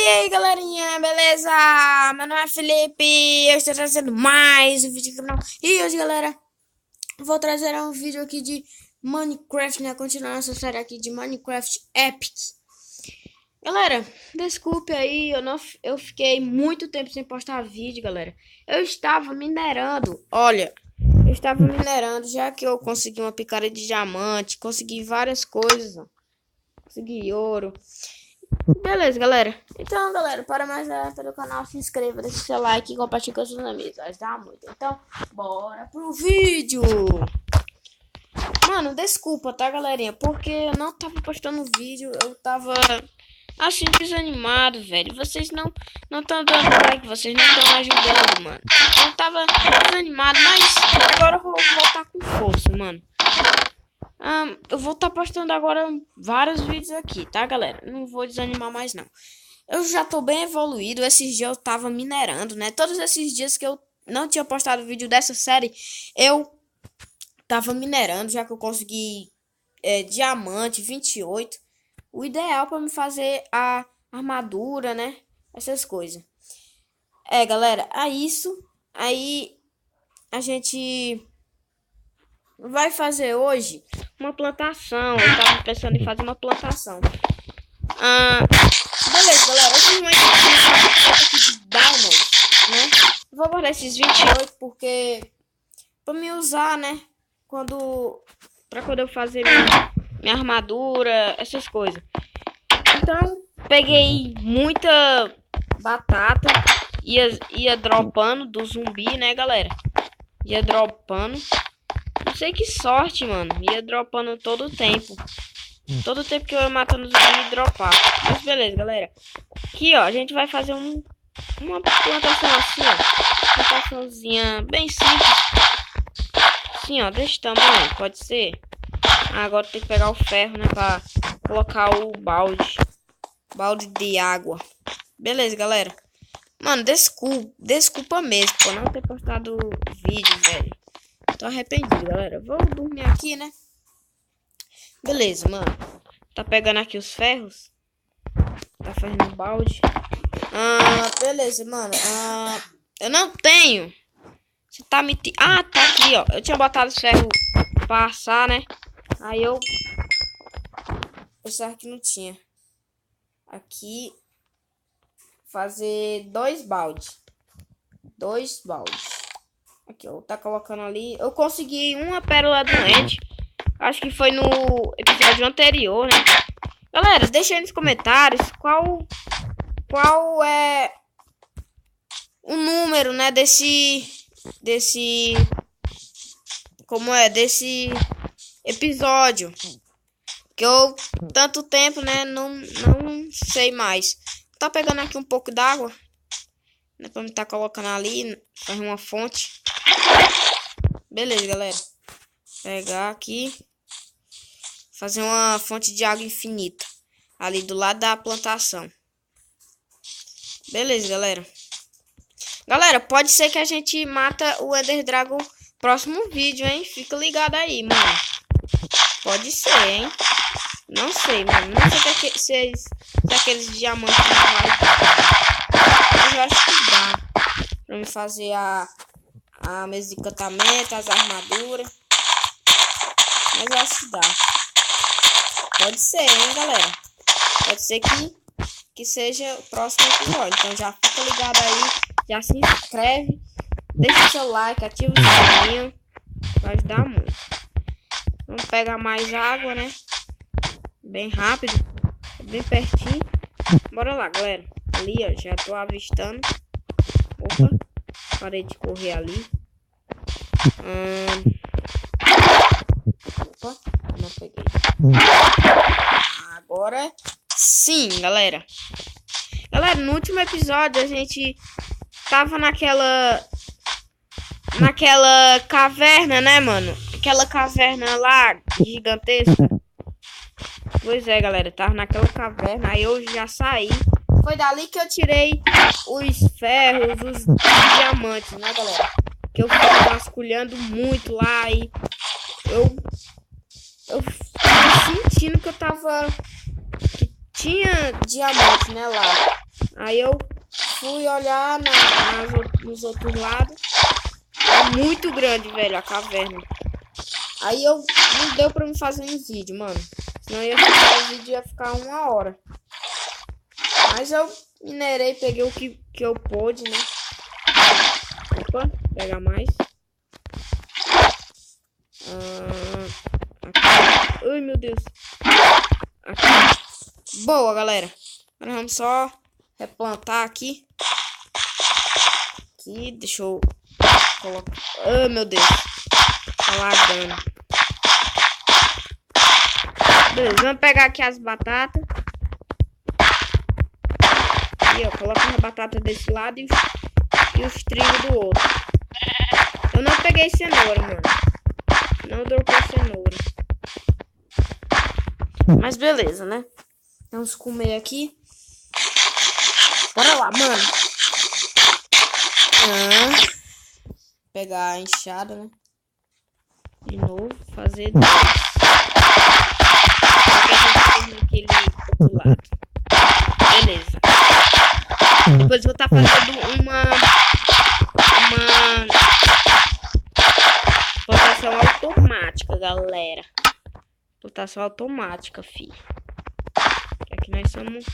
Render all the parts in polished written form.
E aí galerinha, beleza? Meu nome é Felipe, eu estou trazendo mais um vídeo aqui no canal. E hoje galera, vou trazer um vídeo aqui de Minecraft, né? Continuando essa série aqui de Minecraft Epic. Galera, desculpe aí, eu fiquei muito tempo sem postar vídeo, galera. Eu estava minerando, olha, eu estava minerando, já que eu consegui uma picareta de diamante, consegui várias coisas, ó. Consegui ouro. Beleza, galera. Então, galera, para mais pelo canal, se inscreva, deixa seu like e compartilhe com seus amigos. Ajuda muito. Então, bora pro vídeo. Mano, desculpa, tá, galerinha? Porque eu não tava postando vídeo. Eu tava, assim, desanimado, velho. Vocês não estão dando like, vocês não estão ajudando, mano. Eu tava desanimado, mas agora eu vou voltar com força, mano. Eu vou estar postando agora vários vídeos aqui, tá, galera? Não vou desanimar mais, não. Eu já tô bem evoluído. Esses dias eu tava minerando, né? Todos esses dias que eu não tinha postado vídeo dessa série, eu tava minerando, já que eu consegui diamante 28. O ideal pra me fazer a armadura, né? Essas coisas. Galera, aí a gente vai fazer hoje uma plantação. Eu tava pensando em fazer uma plantação. Beleza, galera. Hoje vai ter de diamond, né? Vou guardar esses 28 porque pra me usar, né? Pra quando eu fazer minha armadura, essas coisas. Então, peguei muita batata. Ia dropando do zumbi, né, galera? Ia dropando. Não sei que sorte, mano. Ia dropando todo o tempo. Todo o tempo que eu ia matando os zumbis, dropar. Mas beleza, galera. Aqui, ó. A gente vai fazer uma plantação assim, ó. Plantaçãozinha bem simples. Assim, ó. Desse tamanho. Pode ser. Agora tem que pegar o ferro, né? Pra colocar o balde. Balde de água. Beleza, galera. Mano, desculpa mesmo por não ter postado vídeo, velho. Tô arrependido, galera. Vou dormir aqui, né? Beleza, mano. Tá pegando aqui os ferros. Tá fazendo balde. Beleza, mano. Eu não tenho. Você tá me... tá aqui, ó. Eu tinha botado os ferros pra assar, né? Aí eu pensava que não tinha. Aqui. Fazer 2 baldes. 2 baldes. Aqui, ó, tá colocando ali. Eu consegui uma pérola doente. Acho que foi no episódio anterior, né? Galera, deixa aí nos comentários qual é o número, né, desse episódio. Que eu tanto tempo, né, não sei mais. Tá pegando aqui um pouco d'água, né, pra me tá colocando ali, fazer uma fonte. Beleza, galera. Pegar aqui. Fazer uma fonte de água infinita. Ali do lado da plantação. Beleza, galera. Galera, pode ser que a gente mata o Ender Dragon próximo vídeo, hein? Fica ligado aí, mano. Pode ser, hein? Não sei, mano. Não sei se aqueles diamantes vai. Mas eu acho que dá. Pra me fazer a mesa de encantamento, as armaduras. Mas eu acho que dá. Pode ser, hein, galera. Pode ser que seja o próximo episódio. Então já fica ligado aí. Já se inscreve. Deixa seu like, ativa o sininho. Vai ajudar muito. Vamos pegar mais água, né? Bem rápido. Bem pertinho. Bora lá, galera. Ali, ó. Já tô avistando. Opa. Parei de correr ali. Opa. Não peguei. Agora sim, galera. Galera, no último episódio a gente tava naquela caverna, né, mano? Aquela caverna lá gigantesca. Pois é, galera, tava naquela caverna. Aí eu já saí. Foi dali que eu tirei os ferros, os diamantes, né, galera? Que eu fui vasculhando muito lá e eu fui sentindo que eu tava... que tinha diamante, né, lá. Aí eu fui olhar nos outros lados. É muito grande, velho, a caverna. Aí não deu pra me fazer um vídeo, mano. Senão o vídeo ia ficar 1 hora. Mas eu minerei, peguei o que eu pude, né? Opa, pegar mais. Aqui. Ai, meu Deus. Aqui. Boa, galera. Agora vamos só replantar aqui. Aqui, deixa eu colocar. Ai, meu Deus. Tá lagando. Beleza, vamos pegar aqui as batatas. Aqui, ó, coloca as batatas desse lado e os trigos do outro. Eu não peguei cenoura, mano. Não dropei cenoura. Mas beleza, né? Vamos comer aqui. Bora lá, mano. Pegar a enxada, né? De novo, fazer dois. Aquele outro lado. Beleza. Depois vou estar fazendo uma plantação automática, galera. Plantação automática, filho. Aqui nós somos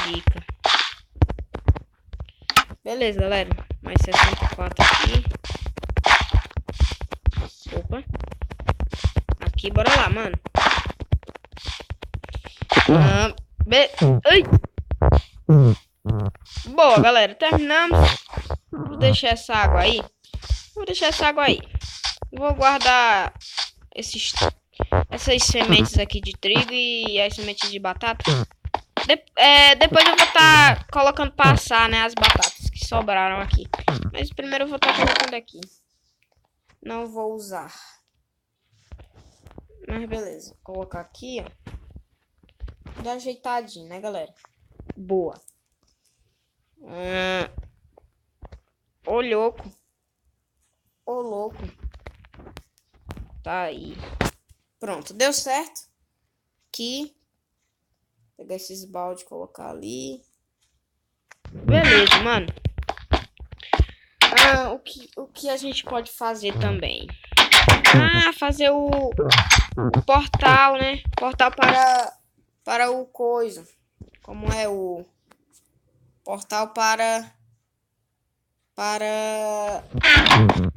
rica. Beleza, galera. Mais 64 aqui. Opa. Aqui, bora lá, mano. Ai. Boa, galera. Terminamos. Vou deixar essa água aí. Vou guardar essas sementes aqui de trigo e as sementes de batata. Depois eu vou estar colocando pra assar, né, as batatas que sobraram aqui. Mas primeiro eu vou estar colocando aqui. Não vou usar. Mas beleza. Vou colocar aqui, ó. Dá ajeitadinho, né, galera? Boa. Ô louco. Tá aí. Pronto, deu certo. Aqui. Pegar esses baldes e colocar ali. Beleza, mano. O que a gente pode fazer também? Fazer o portal, né? Portal para o coisa. Como é o portal para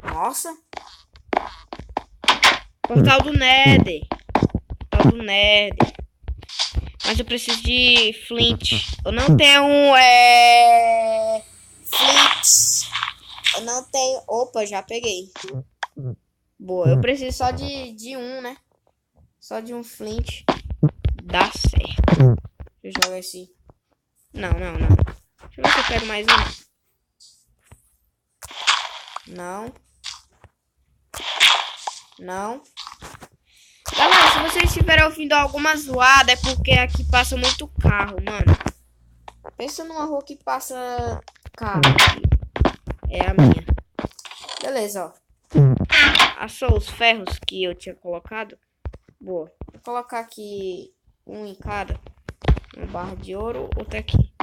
nossa. Portal do Nether. Mas eu preciso de flint. Eu não tenho flint. Eu não tenho. Opa, já peguei. Boa, eu preciso só de um, né? Só de um flint. Dá certo. Deixa eu jogar esse. Não. Deixa eu ver se eu pego mais um. Não. Galera, se vocês estiverem ouvindo alguma zoada, é porque aqui passa muito carro, mano. Pensa numa rua que passa carro aqui. É a minha. Beleza, ó. Assou os ferros que eu tinha colocado. Boa. Vou colocar aqui um em cada. Uma barra de ouro, outra aqui.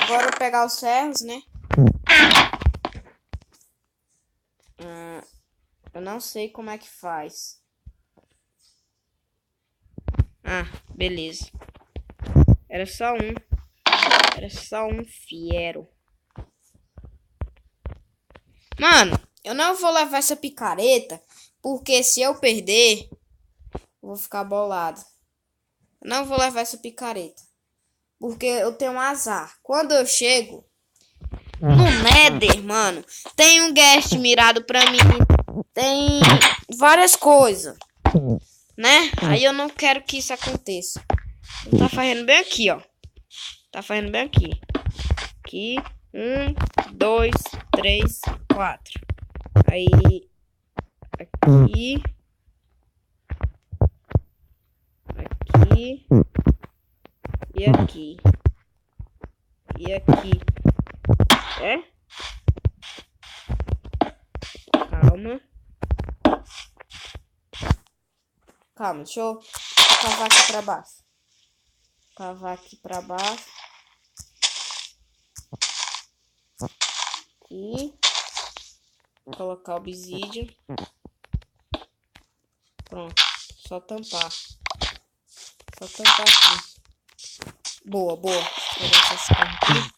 Agora eu vou pegar os ferros, né? Eu não sei como é que faz. Beleza. Era só um fiero. Mano, eu não vou levar essa picareta, porque se eu perder, eu vou ficar bolado. Eu não vou levar essa picareta, porque eu tenho um azar. Quando eu chego no Nether, mano, tem um guest mirado pra mim. Tem várias coisas, né? Aí eu não quero que isso aconteça. Tá fazendo bem aqui, ó. Aqui. 1, 2, 3, 4. Aí. Aqui. E aqui. É? Calma, deixa eu cavar aqui pra baixo. aqui. Vou colocar o obsidian. Pronto. Só tampar. Só tampar aqui. Boa, boa. Vou pegar essas carnes aqui.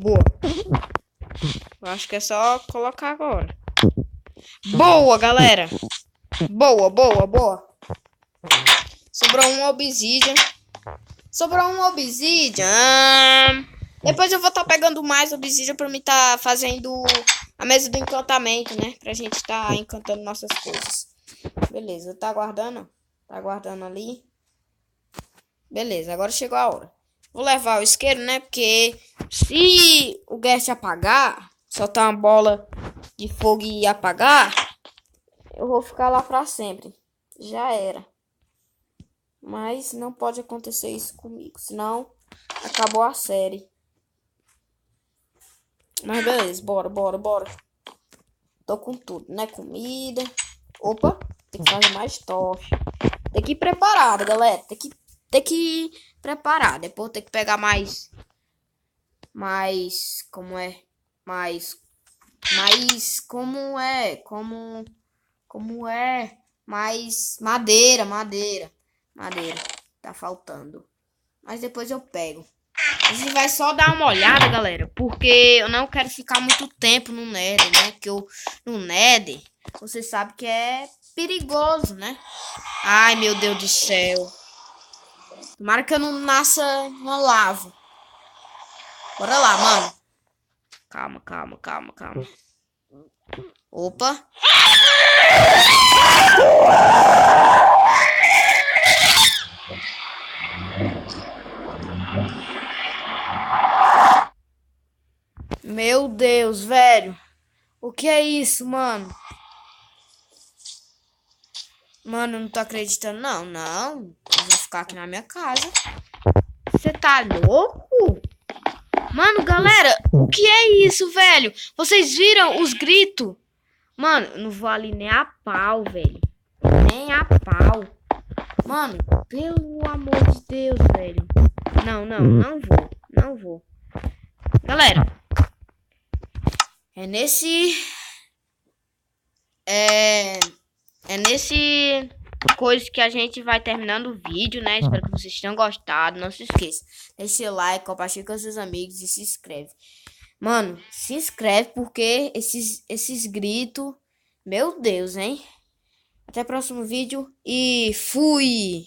Boa. Eu acho que é só colocar agora. Boa, galera. Boa, boa, boa. Sobrou um obsidian. Sobrou um obsidian. Depois eu vou estar pegando mais obsidian pra mim estar fazendo a mesa do encantamento, né? Pra gente estar encantando nossas coisas. Beleza, tá aguardando? Tá aguardando ali. Beleza, agora chegou a hora. Vou levar o isqueiro, né? Porque se o guest apagar, soltar uma bola de fogo e apagar, eu vou ficar lá pra sempre. Já era. Mas não pode acontecer isso comigo, senão acabou a série. Mas beleza, bora, bora, bora. Tô com tudo, né? Comida. Opa, tem que fazer mais tocha. Tem que ir preparado, galera. Tem que ir preparado. Depois tem que pegar mais. Como é? Como é? Mais madeira. Tá faltando. Mas depois eu pego. A gente vai só dar uma olhada, galera. Porque eu não quero ficar muito tempo no Nether, né? Porque no Nether, você sabe que é perigoso, né? Ai, meu Deus do céu. Tomara que eu não nasça uma lava. Bora lá, mano. Calma. Opa. Meu Deus, velho. O que é isso, mano? Mano, eu não tô acreditando, não. Eu vou ficar aqui na minha casa. Você tá louco? Mano, galera, o que é isso, velho? Vocês viram os gritos? Mano, eu não vou ali nem a pau, velho. Nem a pau. Mano, pelo amor de Deus, velho. Não vou. Galera, é nesse coisa que a gente vai terminando o vídeo, né? Espero que vocês tenham gostado. Não se esqueça, deixe seu like, compartilhe com seus amigos e se inscreve. Mano, se inscreve porque esses gritos, meu Deus, hein? Até o próximo vídeo e fui!